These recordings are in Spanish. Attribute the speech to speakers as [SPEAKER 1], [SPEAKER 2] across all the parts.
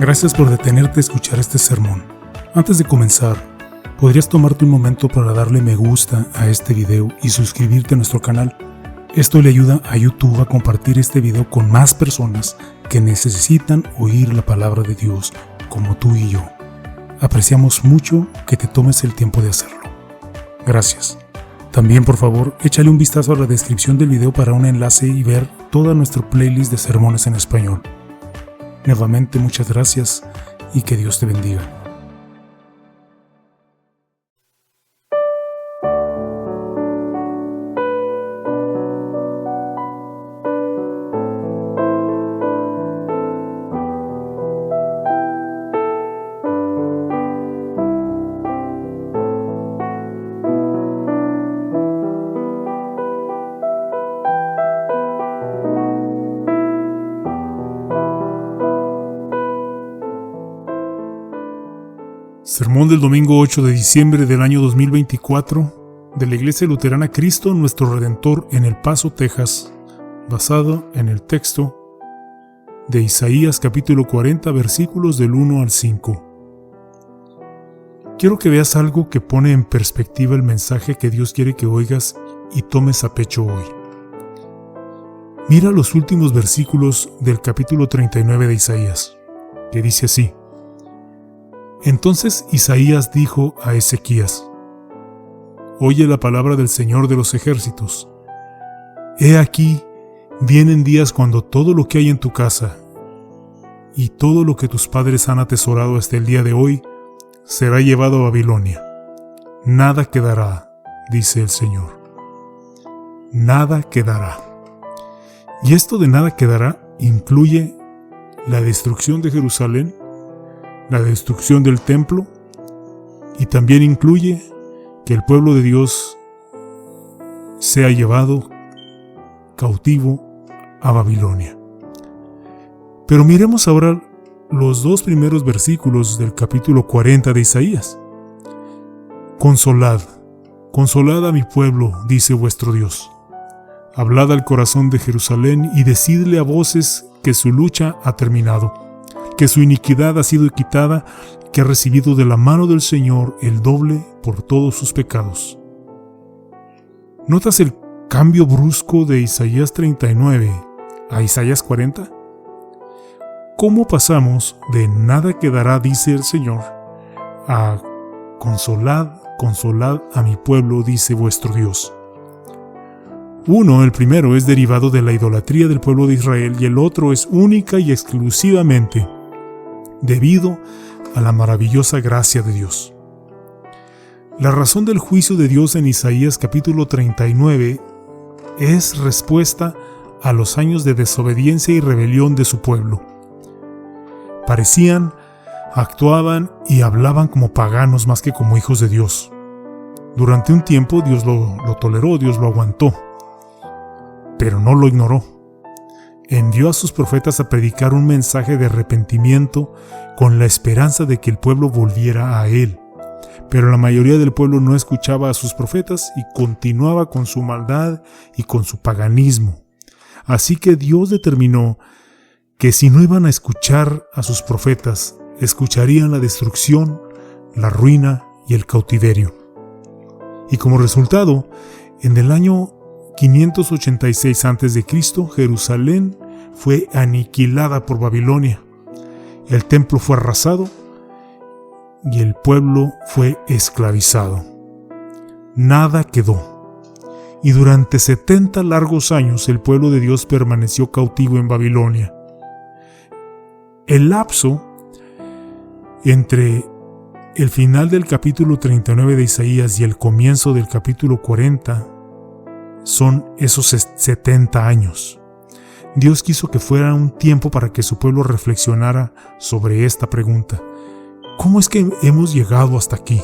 [SPEAKER 1] Gracias por detenerte a escuchar este sermón. Antes de comenzar, ¿podrías tomarte un momento para darle me gusta a este video y suscribirte a nuestro canal? Esto le ayuda a YouTube a compartir este video con más personas que necesitan oír la palabra de Dios, como tú y yo. Apreciamos mucho que te tomes el tiempo de hacerlo. Gracias. También, por favor, échale un vistazo a la descripción del video para un enlace y ver toda nuestra playlist de sermones en español. Nuevamente, muchas gracias y que Dios te bendiga. Sermón del domingo 8 de diciembre del año 2024 de la Iglesia Luterana Cristo Nuestro Redentor en El Paso, Texas, basado en el texto de Isaías capítulo 40 versículos del 1 al 5. Quiero que veas algo que pone en perspectiva el mensaje que Dios quiere que oigas y tomes a pecho hoy. Mira los últimos versículos del capítulo 39 de Isaías, que dice así: Entonces Isaías dijo a Ezequías: Oye la palabra del Señor de los ejércitos. He aquí, vienen días cuando todo lo que hay en tu casa y todo lo que tus padres han atesorado hasta el día de hoy será llevado a Babilonia. Nada quedará, dice el Señor. Nada quedará. Y esto de nada quedará incluye la destrucción de Jerusalén, la destrucción del templo, y también incluye que el pueblo de Dios sea llevado cautivo a Babilonia. Pero miremos ahora los dos primeros versículos del capítulo 40 de Isaías. Consolad, consolad a mi pueblo, dice vuestro Dios. Hablad al corazón de Jerusalén y decidle a voces que su lucha ha terminado, que su iniquidad ha sido quitada, que ha recibido de la mano del Señor el doble por todos sus pecados. ¿Notas el cambio brusco de Isaías 39 a Isaías 40? ¿Cómo pasamos de nada quedará, dice el Señor, a consolad, consolad a mi pueblo, dice vuestro Dios? El primero es derivado de la idolatría del pueblo de Israel y el otro es única y exclusivamente debido a la maravillosa gracia de Dios. La razón del juicio de Dios en Isaías capítulo 39 es respuesta a los años de desobediencia y rebelión de su pueblo. Parecían, actuaban y hablaban como paganos más que como hijos de Dios. Durante un tiempo Dios lo toleró, Dios lo aguantó, pero no lo ignoró. Envió a sus profetas a predicar un mensaje de arrepentimiento con la esperanza de que el pueblo volviera a Él. Pero la mayoría del pueblo no escuchaba a sus profetas y continuaba con su maldad y con su paganismo. Así que Dios determinó que si no iban a escuchar a sus profetas, escucharían la destrucción, la ruina y el cautiverio. Y como resultado, en el año 586 a.C., Jerusalén fue aniquilada por Babilonia. El templo fue arrasado y el pueblo fue esclavizado. Nada quedó. Y durante 70 largos años el pueblo de Dios permaneció cautivo en Babilonia. El lapso entre el final del capítulo 39 de Isaías y el comienzo del capítulo 40 son esos 70 años. Dios quiso que fuera un tiempo para que su pueblo reflexionara sobre esta pregunta: ¿cómo es que hemos llegado hasta aquí?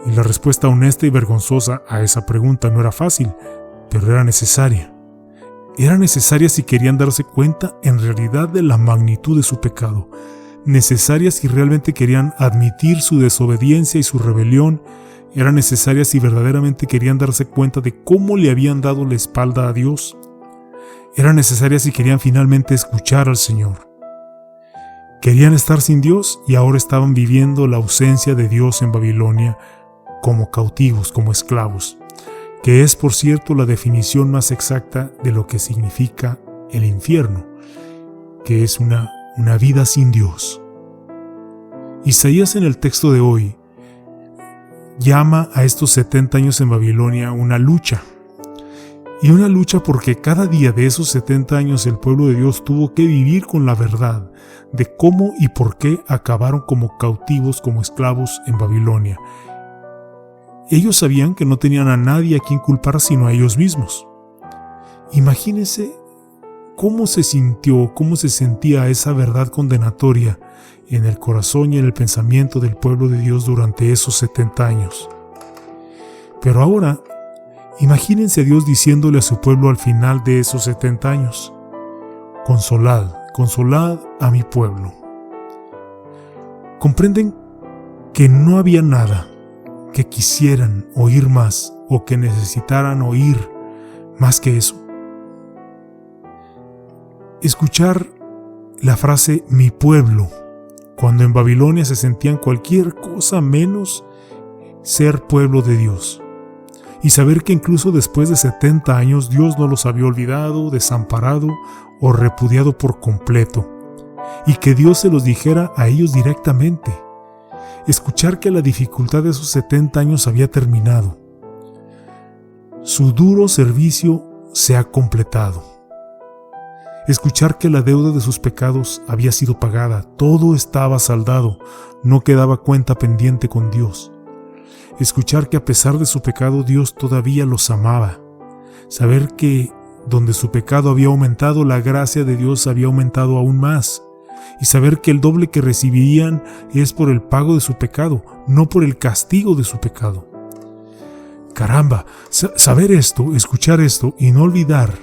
[SPEAKER 1] Y la respuesta honesta y vergonzosa a esa pregunta no era fácil, pero era necesaria. Era necesaria si querían darse cuenta en realidad de la magnitud de su pecado, necesaria si realmente querían admitir su desobediencia y su rebelión, era necesaria si verdaderamente querían darse cuenta de cómo le habían dado la espalda a Dios, era necesaria si querían finalmente escuchar al Señor. Querían estar sin Dios y ahora estaban viviendo la ausencia de Dios en Babilonia como cautivos, como esclavos, que es, por cierto, la definición más exacta de lo que significa el infierno, que es una vida sin Dios. Isaías en el texto de hoy llama a estos 70 años en Babilonia una lucha. Y una lucha porque cada día de esos 70 años el pueblo de Dios tuvo que vivir con la verdad de cómo y por qué acabaron como cautivos, como esclavos en Babilonia. Ellos sabían que no tenían a nadie a quien culpar sino a ellos mismos. Imagínense cómo se sintió, cómo se sentía esa verdad condenatoria en el corazón y en el pensamiento del pueblo de Dios durante esos 70 años. Pero ahora, imagínense a Dios diciéndole a su pueblo al final de esos 70 años: consolad, consolad a mi pueblo. ¿Comprenden que no había nada que quisieran oír más o que necesitaran oír más que eso? Escuchar la frase mi pueblo, cuando en Babilonia se sentían cualquier cosa menos ser pueblo de Dios. Y saber que incluso después de 70 años Dios no los había olvidado, desamparado o repudiado por completo, y que Dios se los dijera a ellos directamente. Escuchar que la dificultad de esos 70 años había terminado. Su duro servicio se ha completado. Escuchar que la deuda de sus pecados había sido pagada, todo estaba saldado, no quedaba cuenta pendiente con Dios. Escuchar que a pesar de su pecado Dios todavía los amaba. Saber que donde su pecado había aumentado, la gracia de Dios había aumentado aún más. Y saber que el doble que recibirían es por el pago de su pecado, no por el castigo de su pecado. Caramba, saber esto, escuchar esto y no olvidar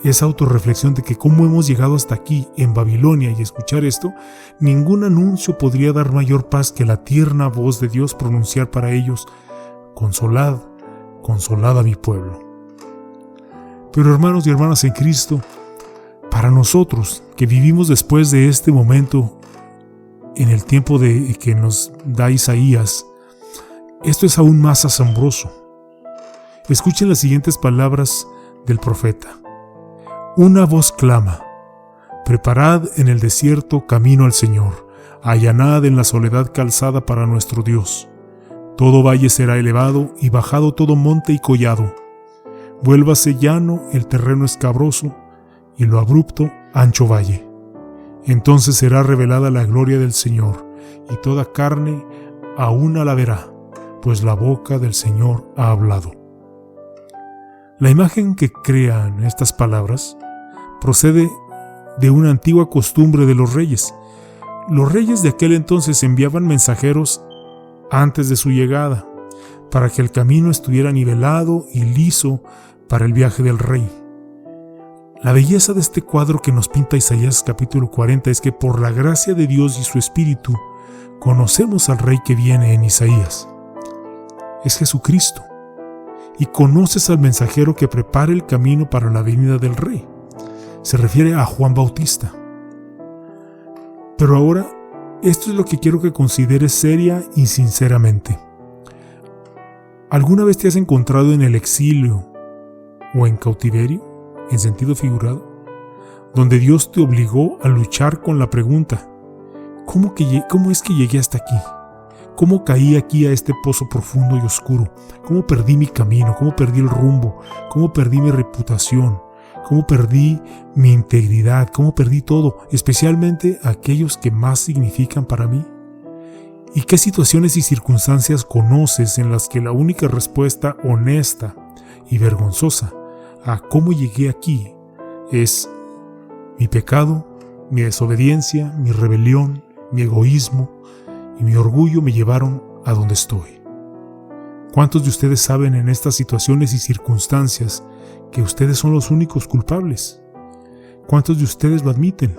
[SPEAKER 1] esa autorreflexión de que cómo hemos llegado hasta aquí en Babilonia, y escuchar esto, ningún anuncio podría dar mayor paz que la tierna voz de Dios pronunciar para ellos: consolad, consolad a mi pueblo. Pero hermanos y hermanas en Cristo, para nosotros que vivimos después de este momento, en el tiempo que nos da Isaías, esto es aún más asombroso. Escuchen las siguientes palabras del profeta. Una voz clama: preparad en el desierto camino al Señor, allanad en la soledad calzada para nuestro Dios. Todo valle será elevado y bajado todo monte y collado. Vuélvase llano el terreno escabroso y lo abrupto ancho valle. Entonces será revelada la gloria del Señor, y toda carne a una la verá, pues la boca del Señor ha hablado. La imagen que crean estas palabras procede de una antigua costumbre de los reyes. Los reyes de aquel entonces enviaban mensajeros antes de su llegada, para que el camino estuviera nivelado y liso para el viaje del rey. La belleza de este cuadro que nos pinta Isaías capítulo 40 es que por la gracia de Dios y su Espíritu conocemos al Rey que viene en Isaías. Es Jesucristo. Y conoces al mensajero que prepara el camino para la venida del Rey. Se refiere a Juan Bautista. Pero ahora, esto es lo que quiero que consideres seria y sinceramente. ¿Alguna vez te has encontrado en el exilio o en cautiverio, en sentido figurado, donde Dios te obligó a luchar con la pregunta: ¿cómo es que llegué hasta aquí? ¿Cómo caí aquí a este pozo profundo y oscuro? ¿Cómo perdí mi camino? ¿Cómo perdí el rumbo? ¿Cómo perdí mi reputación? ¿Cómo perdí mi integridad? ¿Cómo perdí todo? Especialmente aquellos que más significan para mí. ¿Y qué situaciones y circunstancias conoces en las que la única respuesta honesta y vergonzosa a cómo llegué aquí es: mi pecado, mi desobediencia, mi rebelión, mi egoísmo y mi orgullo me llevaron a donde estoy? ¿Cuántos de ustedes saben en estas situaciones y circunstancias que ustedes son los únicos culpables? ¿Cuántos de ustedes lo admiten?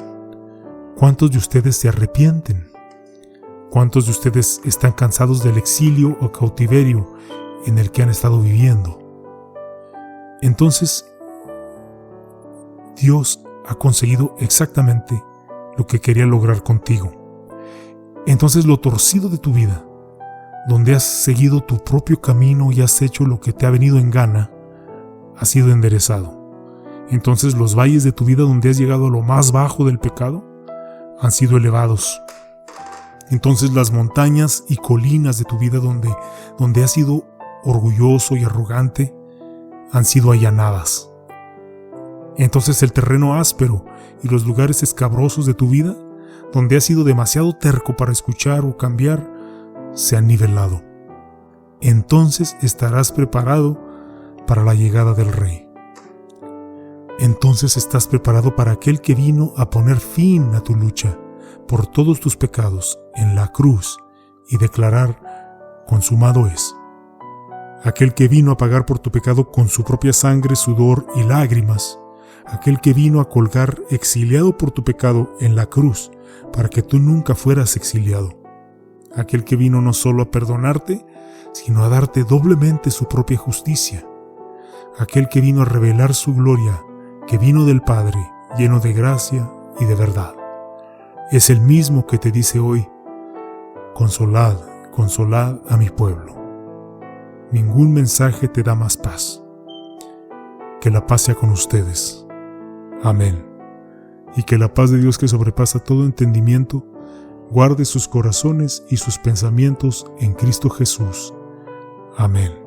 [SPEAKER 1] ¿Cuántos de ustedes se arrepienten? ¿Cuántos de ustedes están cansados del exilio o cautiverio en el que han estado viviendo? Entonces, Dios ha conseguido exactamente lo que quería lograr contigo. Entonces lo torcido de tu vida, donde has seguido tu propio camino y has hecho lo que te ha venido en gana, ha sido enderezado. Entonces los valles de tu vida donde has llegado a lo más bajo del pecado han sido elevados. Entonces las montañas y colinas de tu vida donde has sido orgulloso y arrogante han sido allanadas. Entonces el terreno áspero y los lugares escabrosos de tu vida, donde has sido demasiado terco para escuchar o cambiar, se han nivelado. Entonces estarás preparado para la llegada del Rey. Entonces estás preparado para aquel que vino a poner fin a tu lucha por todos tus pecados en la cruz y declarar: consumado es. Aquel que vino a pagar por tu pecado con su propia sangre, sudor y lágrimas. Aquel que vino a colgar exiliado por tu pecado en la cruz para que tú nunca fueras exiliado. Aquel que vino no solo a perdonarte, sino a darte doblemente su propia justicia. Aquel que vino a revelar su gloria, que vino del Padre, lleno de gracia y de verdad. Es el mismo que te dice hoy: consolad, consolad a mi pueblo. Ningún mensaje te da más paz. Que la paz sea con ustedes. Amén. Y que la paz de Dios, que sobrepasa todo entendimiento, guarde sus corazones y sus pensamientos en Cristo Jesús. Amén.